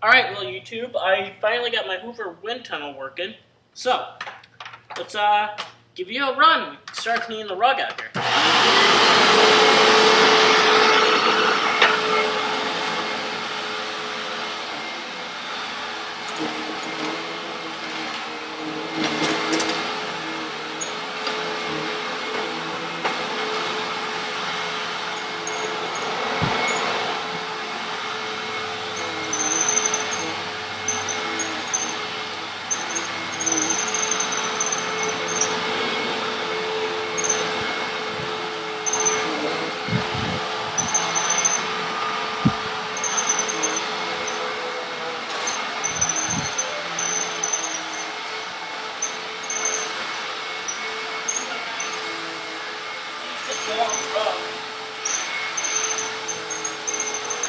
Alright, well, YouTube, I finally got my Hoover wind tunnel working. So, let's give you a run. Start cleaning the rug out here.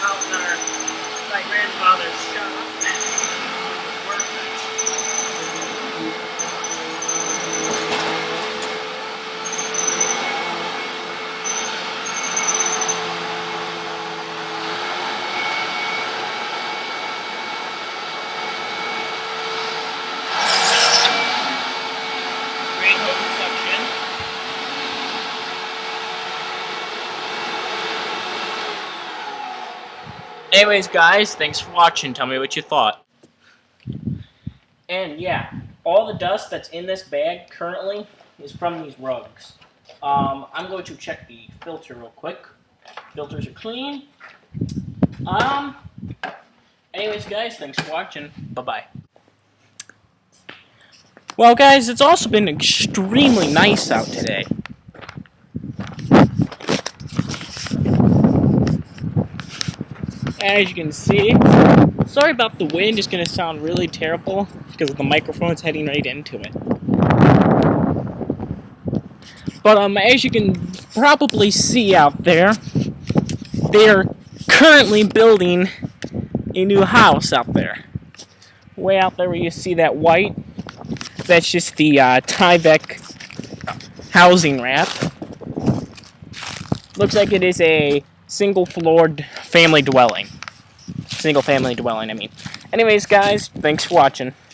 Out in my grandfather's shop. Workbench. Great hose section. Anyways, guys, thanks for watching. Tell me what you thought. And yeah, all the dust that's in this bag currently is from these rugs. I'm going to check the filter real quick. Filters are clean. Anyways, guys, thanks for watching. Bye-bye. Well, guys, it's also been extremely nice out today. As you can see, sorry about the wind, it's going to sound really terrible because the microphone's heading right into it. But as you can probably see out there, they're currently building a new house out there. Way out there where you see that white, that's just the Tyvek housing wrap. Looks like it is a single-floored family dwelling. Single-family dwelling, I mean. Anyways, guys, thanks for watching.